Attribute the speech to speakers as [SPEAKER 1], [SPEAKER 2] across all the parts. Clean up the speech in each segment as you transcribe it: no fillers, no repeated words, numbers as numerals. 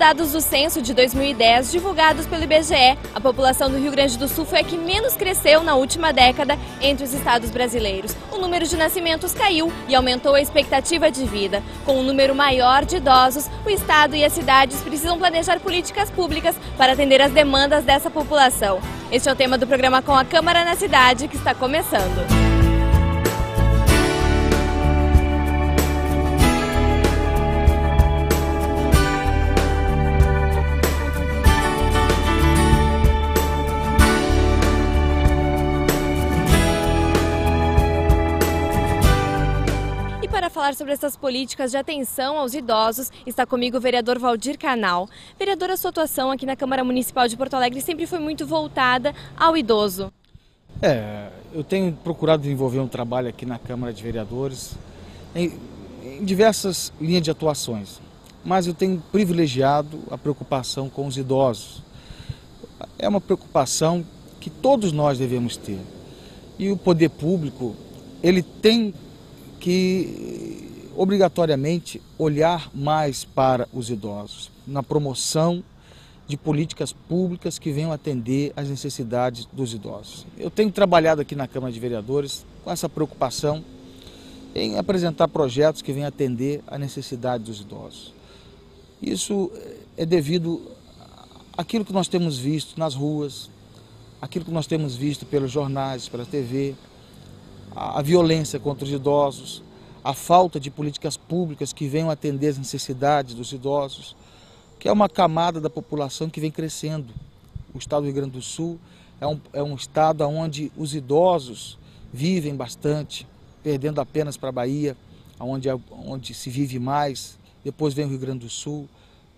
[SPEAKER 1] dados do censo de 2010, divulgados pelo IBGE, a população do Rio Grande do Sul foi a que menos cresceu na última década entre os estados brasileiros. O número de nascimentos caiu e aumentou a expectativa de vida. Com um número maior de idosos, o estado e as cidades precisam planejar políticas públicas para atender às demandas dessa população. Este é o tema do programa Com a Câmara na Cidade, que está começando. Para falar sobre essas políticas de atenção aos idosos, está comigo o vereador Valdir Canal. Vereador, a sua atuação aqui na Câmara Municipal de Porto Alegre sempre foi muito voltada ao idoso.
[SPEAKER 2] Eu tenho procurado desenvolver um trabalho aqui na Câmara de Vereadores em diversas linhas de atuações, mas eu tenho privilegiado a preocupação com os idosos. É uma preocupação que todos nós devemos ter. E o poder público, ele tem que obrigatoriamente olhar mais para os idosos, na promoção de políticas públicas que venham atender às necessidades dos idosos. Eu tenho trabalhado aqui na Câmara de Vereadores com essa preocupação em apresentar projetos que venham atender à necessidade dos idosos. Isso é devido àquilo que nós temos visto nas ruas, aquilo que nós temos visto pelos jornais, pela TV, a violência contra os idosos, a falta de políticas públicas que venham atender as necessidades dos idosos, que é uma camada da população que vem crescendo. O estado do Rio Grande do Sul é um estado onde os idosos vivem bastante, perdendo apenas para a Bahia, onde se vive mais. Depois vem o Rio Grande do Sul,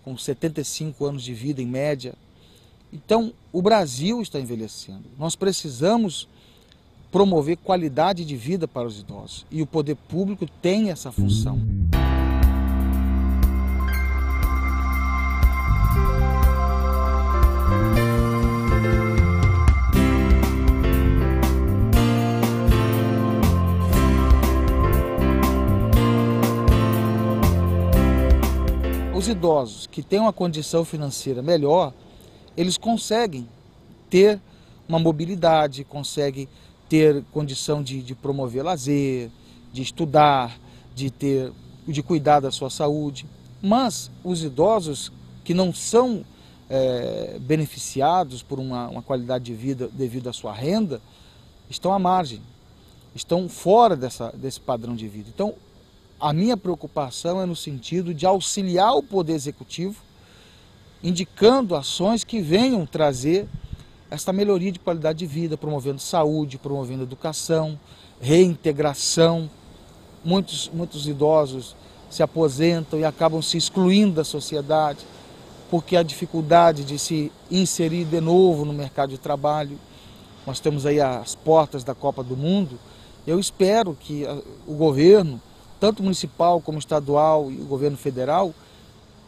[SPEAKER 2] com 75 anos de vida em média. Então, o Brasil está envelhecendo. Nós precisamos promover qualidade de vida para os idosos. E o poder público tem essa função. Os idosos que têm uma condição financeira melhor, eles conseguem ter uma mobilidade, conseguem ter condição de promover lazer, de estudar, de cuidar da sua saúde. Mas os idosos que não são beneficiados por uma qualidade de vida devido à sua renda, estão à margem, estão fora desse padrão de vida. Então, a minha preocupação é no sentido de auxiliar o Poder Executivo, indicando ações que venham trazer esta melhoria de qualidade de vida, promovendo saúde, promovendo educação, reintegração. Muitos idosos se aposentam e acabam se excluindo da sociedade, porque há dificuldade de se inserir de novo no mercado de trabalho. Nós temos aí as portas da Copa do Mundo. Eu espero que o governo, tanto municipal como estadual e o governo federal,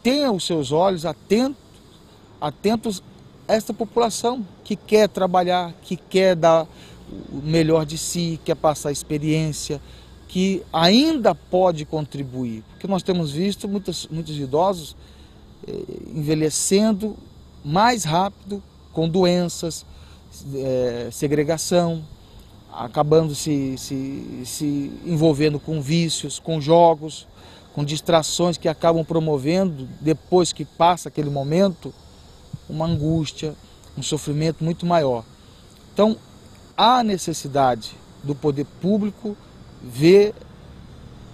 [SPEAKER 2] tenha os seus olhos atentos a esta população que quer trabalhar, que quer dar o melhor de si, quer passar experiência, que ainda pode contribuir. Porque nós temos visto muitos idosos envelhecendo mais rápido, com doenças, segregação, acabando se envolvendo com vícios, com jogos, com distrações que acabam promovendo, depois que passa aquele momento, uma angústia, um sofrimento muito maior. Então, há necessidade do poder público ver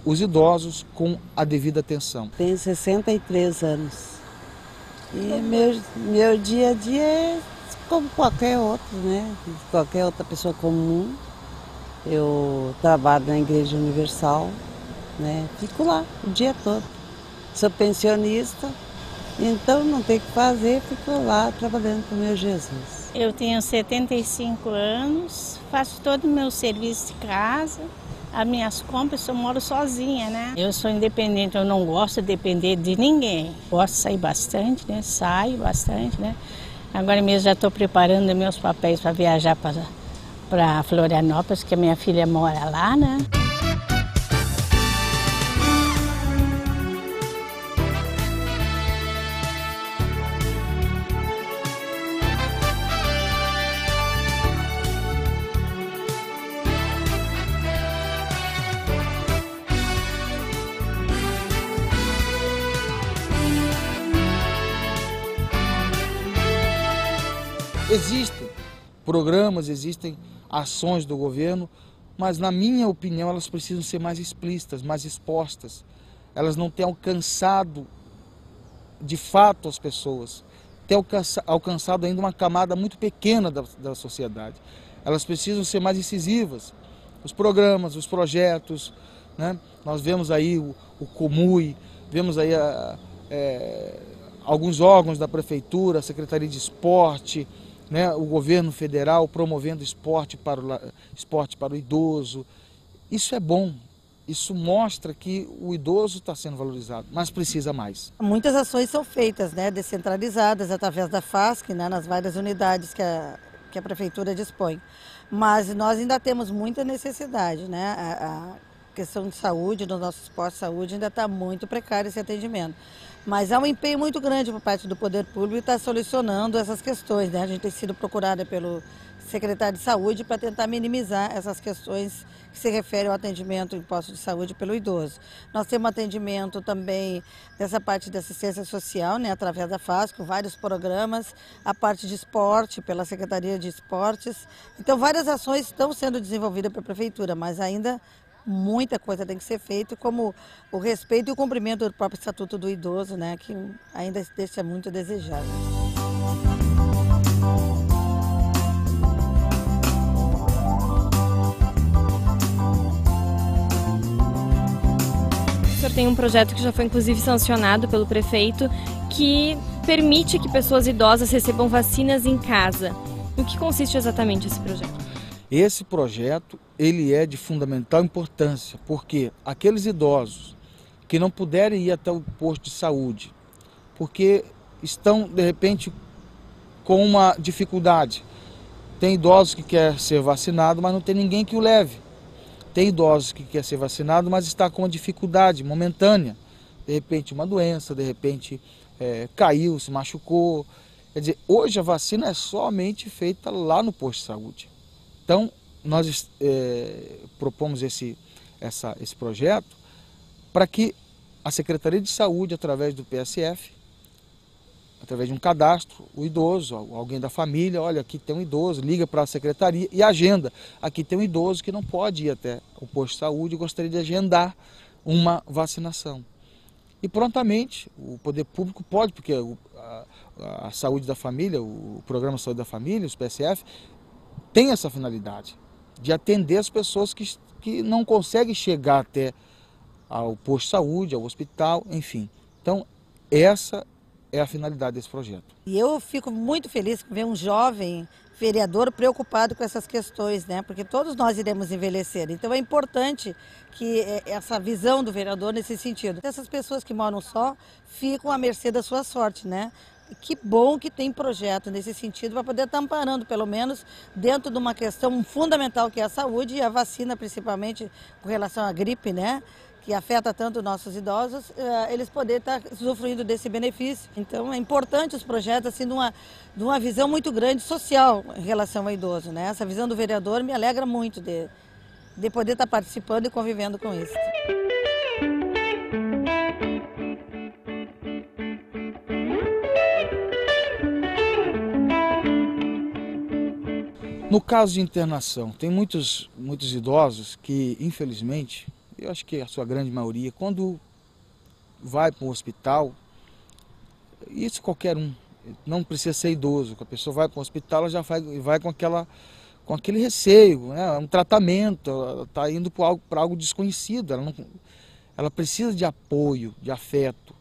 [SPEAKER 2] os idosos com a devida atenção.
[SPEAKER 3] Tenho 63 anos e meu dia a dia é como qualquer outro, né? Qualquer outra pessoa comum. Eu trabalho na Igreja Universal, né? Fico lá o dia todo. Sou pensionista. Então não tem o que fazer, fico lá trabalhando com o meu Jesus.
[SPEAKER 4] Eu tenho 75 anos, faço todo o meu serviço de casa, as minhas compras, eu moro sozinha, né? Eu sou independente, eu não gosto de depender de ninguém. Gosto de sair bastante, né? Saio bastante, né? Agora mesmo já estou preparando meus papéis para viajar para Florianópolis, que a minha filha mora lá, né?
[SPEAKER 2] Existem programas, existem ações do governo, mas na minha opinião elas precisam ser mais explícitas, mais expostas. Elas não têm alcançado de fato as pessoas, têm alcançado ainda uma camada muito pequena da sociedade. Elas precisam ser mais incisivas. Os programas, os projetos, né? Nós vemos aí o Comui, vemos aí alguns órgãos da Prefeitura, a Secretaria de Esporte, né? O governo federal promovendo esporte para o idoso. Isso é bom, isso mostra que o idoso está sendo valorizado, mas precisa mais.
[SPEAKER 5] Muitas ações são feitas, né, descentralizadas, através da FASC, né, nas várias unidades que a Prefeitura dispõe. Mas nós ainda temos muita necessidade, né? A questão de saúde, do nosso esporte de saúde, ainda está muito precário esse atendimento. Mas há um empenho muito grande por parte do poder público e está solucionando essas questões, né? A gente tem sido procurada pelo secretário de saúde para tentar minimizar essas questões que se referem ao atendimento em postos de saúde pelo idoso. Nós temos atendimento também dessa parte de assistência social, né, através da FASC, com vários programas, a parte de esporte pela Secretaria de Esportes. Então várias ações estão sendo desenvolvidas pela Prefeitura, mas ainda muita coisa tem que ser feita, como o respeito e o cumprimento do próprio Estatuto do Idoso, né, que ainda deixa muito a desejar.
[SPEAKER 1] O senhor tem um projeto que já foi inclusive sancionado pelo prefeito, que permite que pessoas idosas recebam vacinas em casa. No que consiste exatamente esse projeto?
[SPEAKER 2] Esse projeto, ele é de fundamental importância, porque aqueles idosos que não puderem ir até o posto de saúde, porque estão, de repente, com uma dificuldade. Tem idosos que querem ser vacinados, mas não tem ninguém que o leve. Tem idosos que querem ser vacinados, mas está com uma dificuldade momentânea. De repente uma doença, de repente caiu, se machucou. Quer dizer, hoje a vacina é somente feita lá no posto de saúde. Então, nós propomos esse projeto para que a Secretaria de Saúde, através do PSF, através de um cadastro, o idoso, alguém da família, olha, aqui tem um idoso, liga para a secretaria e agenda. Aqui tem um idoso que não pode ir até o posto de saúde e gostaria de agendar uma vacinação. E prontamente o poder público pode, porque a saúde da família, o programa Saúde da Família, os PSF, tem essa finalidade de atender as pessoas que não conseguem chegar até ao posto de saúde, ao hospital, enfim. Então, essa é a finalidade desse projeto.
[SPEAKER 5] E eu fico muito feliz com ver um jovem vereador preocupado com essas questões, né? Porque todos nós iremos envelhecer. Então é importante que essa visão do vereador nesse sentido. Essas pessoas que moram só ficam à mercê da sua sorte, né? Que bom que tem projeto nesse sentido para poder estar amparando, pelo menos, dentro de uma questão fundamental que é a saúde e a vacina, principalmente com relação à gripe, né? Que afeta tanto os nossos idosos, eles poderem estar usufruindo desse benefício. Então é importante os projetos assim, de uma visão muito grande social em relação ao idoso, né? Essa visão do vereador me alegra muito de poder estar participando e convivendo com isso.
[SPEAKER 2] No caso de internação, tem muitos idosos que, infelizmente, eu acho que a sua grande maioria, quando vai para um hospital, isso qualquer um, não precisa ser idoso, quando a pessoa vai para um hospital, ela já vai com aquele receio, né? Um tratamento, ela está indo para algo desconhecido, ela precisa de apoio, de afeto.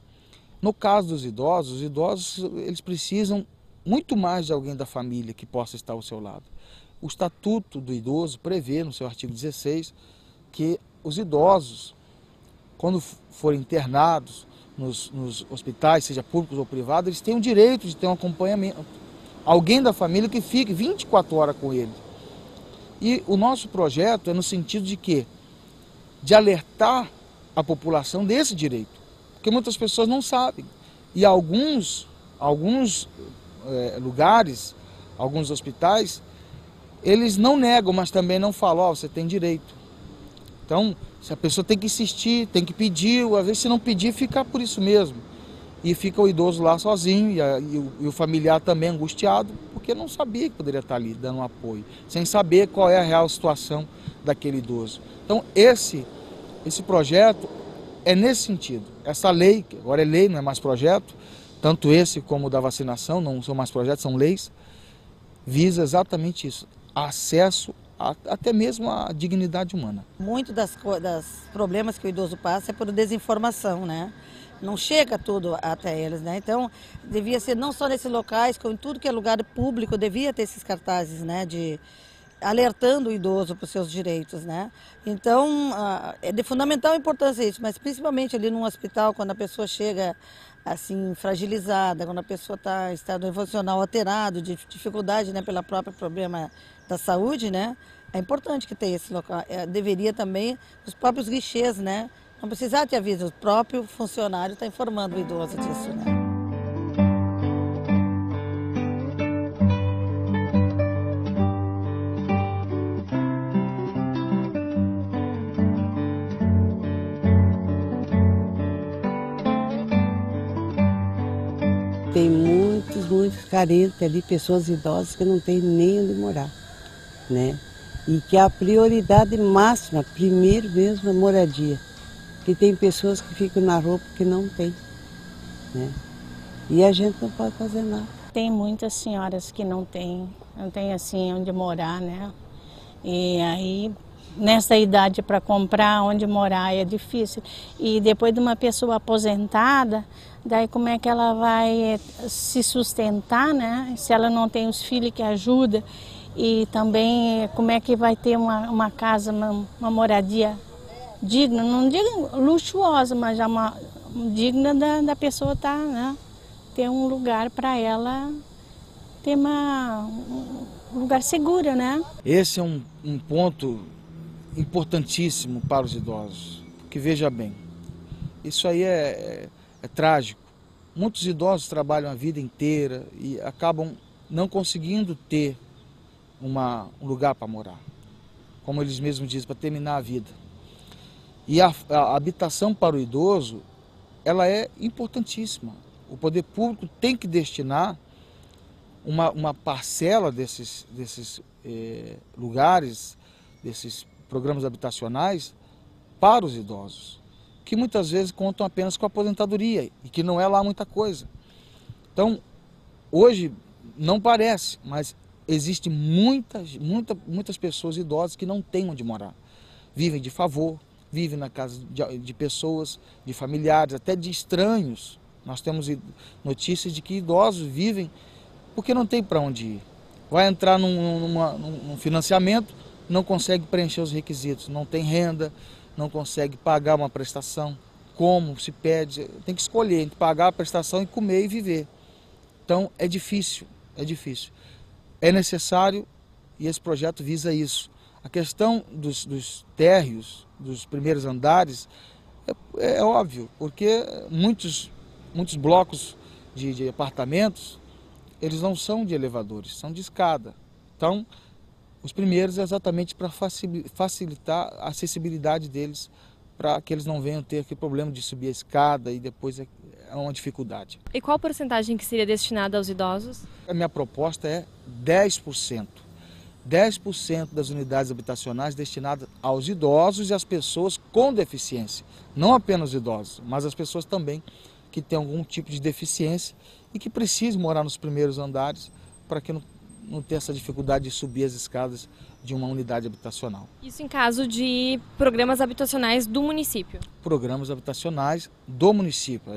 [SPEAKER 2] No caso dos idosos, os idosos eles precisam muito mais de alguém da família que possa estar ao seu lado. O Estatuto do Idoso prevê, no seu artigo 16, que os idosos, quando forem internados nos hospitais, seja públicos ou privados, eles têm o direito de ter um acompanhamento. Alguém da família que fique 24 horas com ele. E o nosso projeto é no sentido de quê? De alertar a população desse direito. Porque muitas pessoas não sabem. E alguns lugares, alguns hospitais, eles não negam, mas também não falam, ó, você tem direito. Então, se a pessoa tem que insistir, tem que pedir, às vezes se não pedir, fica por isso mesmo. e fica o idoso lá sozinho e o familiar também angustiado, porque não sabia que poderia estar ali dando um apoio, sem saber qual é a real situação daquele idoso. Então esse projeto é nesse sentido. Essa lei, que agora é lei, não é mais projeto, tanto esse como o da vacinação, não são mais projetos, são leis, visa exatamente isso, acesso até mesmo à dignidade humana.
[SPEAKER 5] Muito das problemas que o idoso passa é por desinformação, né? Não chega tudo até eles, né? Então, devia ser não só nesses locais, como em tudo que é lugar público, devia ter esses cartazes, né? Alertando o idoso para os seus direitos, né? Então, é de fundamental importância isso, mas principalmente ali num hospital, quando a pessoa chega assim, fragilizada, quando a pessoa está em estado emocional alterado, de dificuldade, né, pelo próprio problema da saúde, né? É importante que tenha esse local. Deveria também, os próprios guichês, né? Não precisar ter aviso, o próprio funcionário está informando o idoso disso, né?
[SPEAKER 3] Tem muitos carentes ali, pessoas idosas que não têm nem onde morar, né? E que a prioridade máxima, primeiro mesmo, é moradia. Que tem pessoas que ficam na rua porque não tem, né? E a gente não pode fazer nada.
[SPEAKER 4] Tem muitas senhoras que não tem assim onde morar, né? E aí, nessa idade para comprar onde morar é difícil. E depois de uma pessoa aposentada, daí como é que ela vai se sustentar, né? Se ela não tem os filhos que ajudam. E também como é que vai ter uma casa, uma moradia digna, não digo luxuosa, mas já digna da pessoa estar, né? Ter um lugar para ela, ter um lugar seguro, né?
[SPEAKER 2] Esse é um ponto importantíssimo para os idosos, porque veja bem, isso aí é trágico. Muitos idosos trabalham a vida inteira e acabam não conseguindo ter um lugar para morar, como eles mesmos dizem, para terminar a vida. E a habitação para o idoso, ela é importantíssima. O poder público tem que destinar uma parcela desses lugares, desses programas habitacionais para os idosos, que muitas vezes contam apenas com a aposentadoria e que não é lá muita coisa. Então, hoje não parece, mas existem muitas pessoas idosas que não têm onde morar. Vivem de favor, vivem na casa de pessoas, de familiares, até de estranhos. Nós temos notícias de que idosos vivem porque não tem para onde ir. Vai entrar num financiamento, não consegue preencher os requisitos, não tem renda, não consegue pagar uma prestação. Como se pede, tem que escolher entre pagar a prestação e comer e viver. Então é difícil, é difícil. É necessário, e esse projeto visa isso. A questão dos térreos, dos primeiros andares, é óbvio, porque muitos blocos de apartamentos, eles não são de elevadores, são de escada. Então, os primeiros é exatamente para facilitar a acessibilidade deles, para que eles não venham ter aquele problema de subir a escada e depois é uma dificuldade.
[SPEAKER 1] E qual porcentagem que seria destinada aos idosos?
[SPEAKER 2] A minha proposta é 10%. 10% das unidades habitacionais destinadas aos idosos e às pessoas com deficiência. Não apenas os idosos, mas as pessoas também que têm algum tipo de deficiência e que precisam morar nos primeiros andares para que não tenha essa dificuldade de subir as escadas de uma unidade habitacional.
[SPEAKER 1] Isso em caso de programas habitacionais do município?
[SPEAKER 2] Programas habitacionais do município.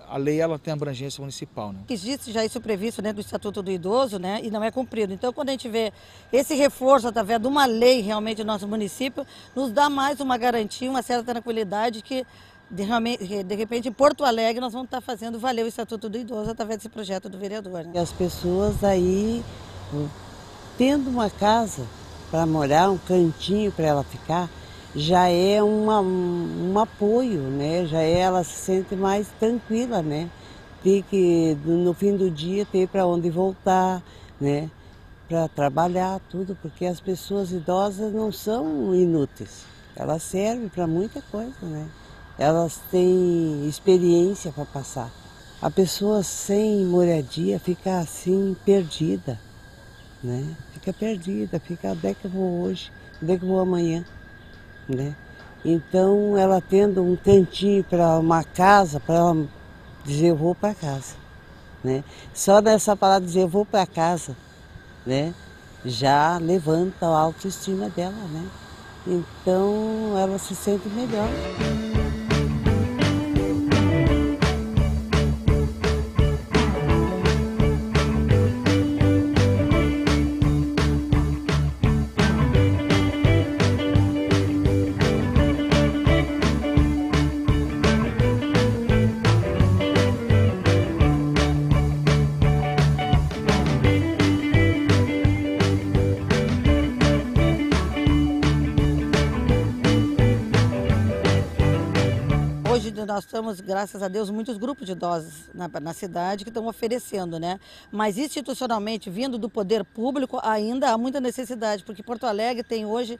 [SPEAKER 2] A lei ela tem abrangência municipal, né?
[SPEAKER 5] Existe já isso previsto dentro do Estatuto do Idoso, né? E não é cumprido. Então, quando a gente vê esse reforço através de uma lei realmente do nosso município, nos dá mais uma garantia, uma certa tranquilidade que de repente em Porto Alegre nós vamos estar fazendo valer o Estatuto do Idoso através desse projeto do vereador, né?
[SPEAKER 3] E as pessoas aí, tendo uma casa para morar, um cantinho para ela ficar, já é um apoio, né? Já ela se sente mais tranquila, né? Ter que, no fim do dia, ter para onde voltar, né? Para trabalhar, tudo, porque as pessoas idosas não são inúteis. Elas servem para muita coisa, né? Elas têm experiência para passar. A pessoa sem moradia fica assim, perdida, né? Fica perdida, fica onde é que eu vou hoje, onde é que eu vou amanhã, né? Então, ela tendo um cantinho para uma casa, para ela dizer eu vou para casa, né? Só nessa palavra dizer eu vou para casa, né? Já levanta a autoestima dela, né? Então, ela se sente melhor.
[SPEAKER 5] Hoje nós temos, graças a Deus, muitos grupos de idosos na cidade que estão oferecendo, né? Mas institucionalmente, vindo do poder público, ainda há muita necessidade, porque Porto Alegre tem hoje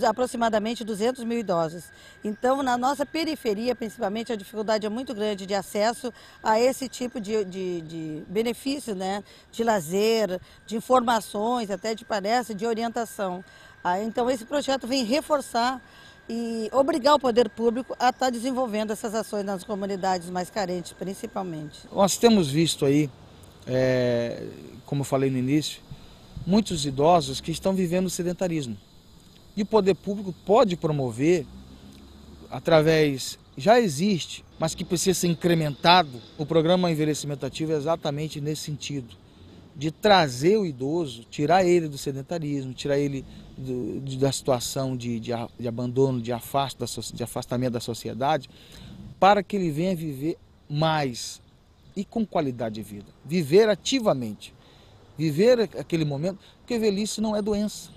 [SPEAKER 5] aproximadamente 200 mil idosos. Então, na nossa periferia, principalmente, a dificuldade é muito grande de acesso a esse tipo de benefício, né? De lazer, de informações, até de palestra, de orientação. Então, esse projeto vem reforçar e obrigar o poder público a estar desenvolvendo essas ações nas comunidades mais carentes, principalmente.
[SPEAKER 2] Nós temos visto aí, como eu falei no início, muitos idosos que estão vivendo o sedentarismo. E o poder público pode promover, já existe, mas que precisa ser incrementado, o programa Envelhecimento Ativo é exatamente nesse sentido, de trazer o idoso, tirar ele do sedentarismo, tirar ele da situação de abandono, de afastamento da sociedade, para que ele venha viver mais e com qualidade de vida. Viver ativamente, viver aquele momento, porque velhice não é doença.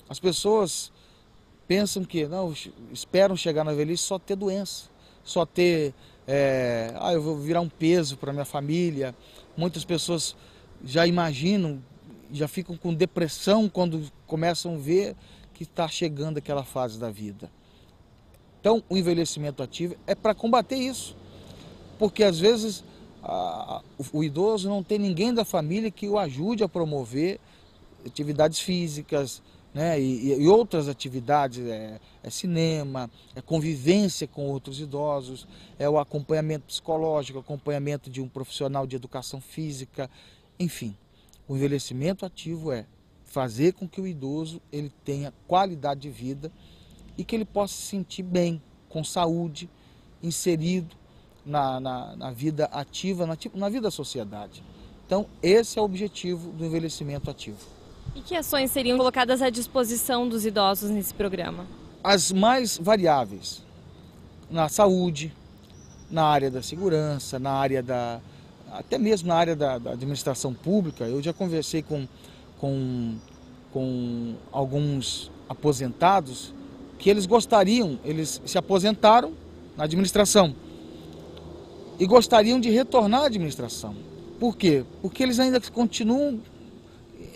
[SPEAKER 2] As pessoas pensam que, não, esperam chegar na velhice só ter doença, só ter, eu vou virar um peso para minha família. Muitas pessoas já imaginam, já ficam com depressão quando começam a ver que está chegando aquela fase da vida. Então, o envelhecimento ativo é para combater isso, porque às vezes o idoso não tem ninguém da família que o ajude a promover atividades físicas, né, e outras atividades, cinema, convivência com outros idosos, o acompanhamento psicológico, acompanhamento de um profissional de educação física, enfim. O envelhecimento ativo é fazer com que o idoso ele tenha qualidade de vida e que ele possa se sentir bem, com saúde, inserido na vida ativa, na vida da sociedade. Então, esse é o objetivo do envelhecimento ativo.
[SPEAKER 1] E que ações seriam colocadas à disposição dos idosos nesse programa?
[SPEAKER 2] As mais variáveis, na saúde, na área da segurança, até mesmo na área da administração pública. Eu já conversei com alguns aposentados que eles se aposentaram na administração e gostariam de retornar à administração. Por quê? Porque eles ainda continuam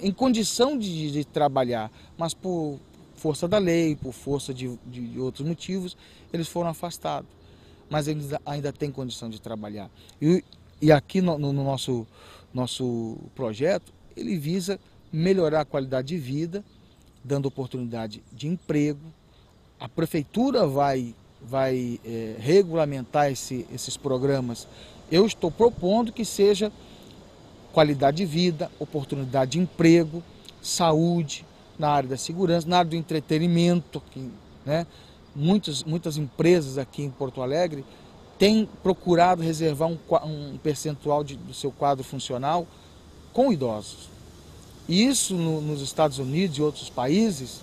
[SPEAKER 2] em condição de trabalhar, mas por força da lei, por força de outros motivos, eles foram afastados. Mas eles ainda têm condição de trabalhar. E aqui no nosso projeto, ele visa melhorar a qualidade de vida, dando oportunidade de emprego. A prefeitura vai regulamentar esses programas. Eu estou propondo que seja qualidade de vida, oportunidade de emprego, saúde, na área da segurança, na área do entretenimento, né? Muitas empresas aqui em Porto Alegre têm procurado reservar um percentual do seu quadro funcional com idosos. E isso nos Estados Unidos e outros países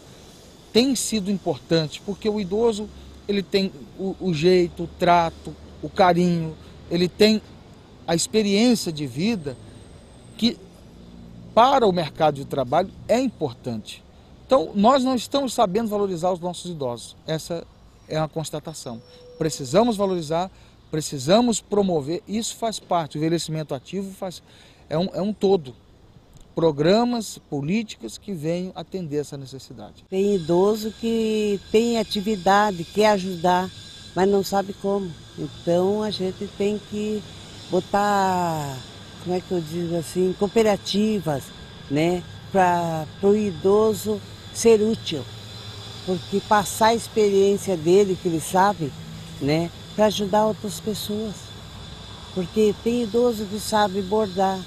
[SPEAKER 2] tem sido importante, porque o idoso ele tem o jeito, o trato, o carinho, ele tem a experiência de vida que para o mercado de trabalho é importante. Então, nós não estamos sabendo valorizar os nossos idosos. Essa é uma constatação. Precisamos valorizar, precisamos promover, isso faz parte, o envelhecimento ativo é um todo. Programas, políticas que venham atender essa necessidade.
[SPEAKER 3] Tem idoso que tem atividade, quer ajudar, mas não sabe como. Então a gente tem que botar, como é que eu digo assim, cooperativas, né, para o idoso ser útil, porque passar a experiência dele, que ele sabe, né, para ajudar outras pessoas. Porque tem idoso que sabe bordar,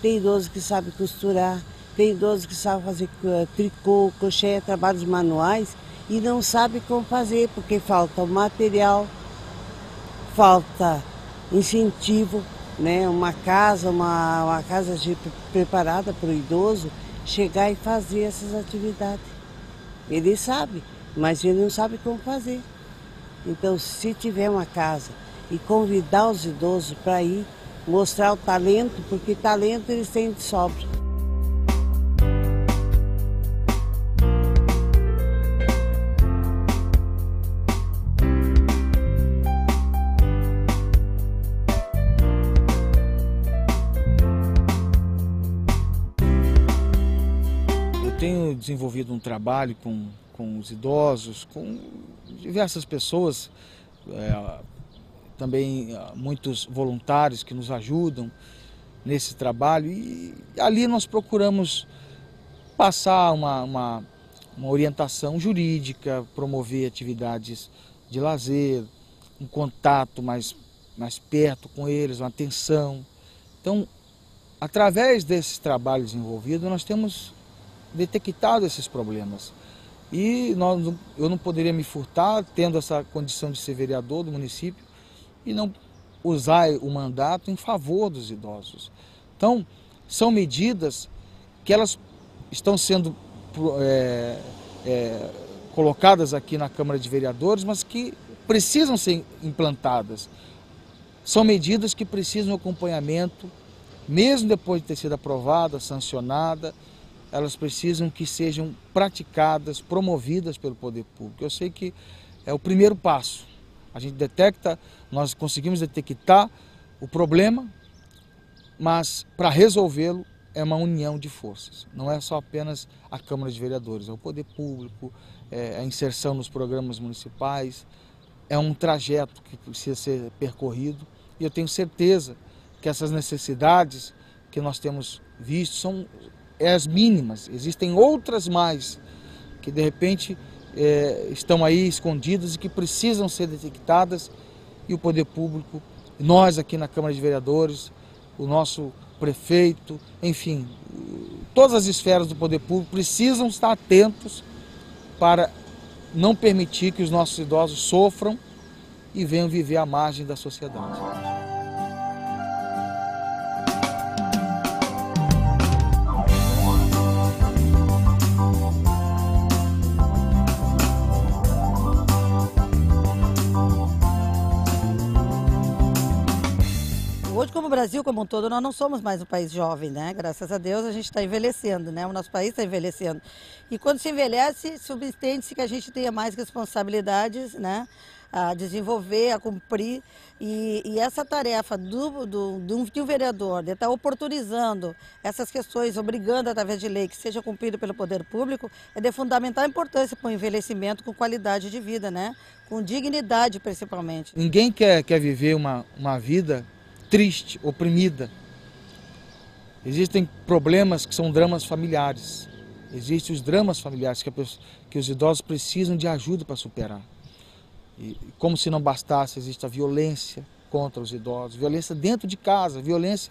[SPEAKER 3] tem idoso que sabe costurar, tem idoso que sabe fazer tricô, crochê, trabalhos manuais e não sabe como fazer, porque falta o material, falta incentivo, né? Uma casa preparada para o idoso chegar e fazer essas atividades. Ele sabe, mas ele não sabe como fazer. Então, se tiver uma casa e convidar os idosos para ir, mostrar o talento, porque talento eles têm de sobra.
[SPEAKER 2] Eu tenho desenvolvido um trabalho com os idosos, com diversas pessoas, também muitos voluntários que nos ajudam nesse trabalho, e ali nós procuramos passar uma orientação jurídica, promover atividades de lazer, um contato mais perto com eles, uma atenção. Então, através desses trabalhos envolvidos, nós temos detectado esses problemas. E eu não poderia me furtar, tendo essa condição de ser vereador do município, e não usar o mandato em favor dos idosos. Então, são medidas que elas estão sendo colocadas aqui na Câmara de Vereadores, mas que precisam ser implantadas. São medidas que precisam de acompanhamento, mesmo depois de ter sido aprovada, sancionada, elas precisam que sejam praticadas, promovidas pelo poder público. Eu sei que é o primeiro passo. A gente detecta, nós conseguimos detectar o problema, mas para resolvê-lo é uma união de forças. Não é só apenas a Câmara de Vereadores, é o poder público, é a inserção nos programas municipais, é um trajeto que precisa ser percorrido. E eu tenho certeza que essas necessidades que nós temos visto são as mínimas. Existem outras mais que de repente estão aí escondidas e que precisam ser detectadas, e o poder público, nós aqui na Câmara de Vereadores, o nosso prefeito, enfim, todas as esferas do poder público precisam estar atentos para não permitir que os nossos idosos sofram e venham viver à margem da sociedade.
[SPEAKER 5] Hoje, como o Brasil como um todo, nós não somos mais um país jovem, né? Graças a Deus a gente está envelhecendo, né? O nosso país está envelhecendo. E quando se envelhece, subentende-se que a gente tenha mais responsabilidades, né? A desenvolver, a cumprir. E essa tarefa de um vereador, de estar oportunizando essas questões, obrigando através de lei que seja cumprido pelo poder público, é de fundamental importância para o envelhecimento com qualidade de vida, né? Com dignidade, principalmente.
[SPEAKER 2] Ninguém quer viver uma vida triste, oprimida. Existem problemas que são dramas familiares. Existem os dramas familiares que os idosos precisam de ajuda para superar. E como se não bastasse, existe a violência contra os idosos, violência dentro de casa, violência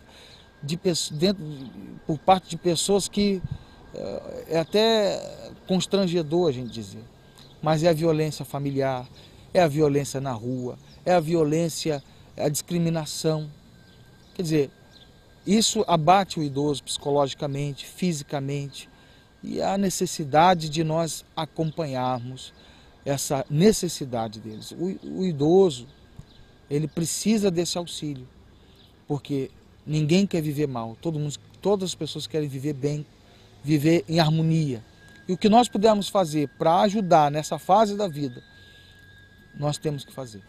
[SPEAKER 2] por parte de pessoas que é até constrangedor a gente dizer. Mas é a violência familiar, é a violência na rua, é a violência, a discriminação. Quer dizer, isso abate o idoso psicologicamente, fisicamente, e há necessidade de nós acompanharmos essa necessidade deles. O idoso, ele precisa desse auxílio, porque ninguém quer viver mal, todas as pessoas querem viver bem, viver em harmonia. E o que nós pudermos fazer para ajudar nessa fase da vida, nós temos que fazer.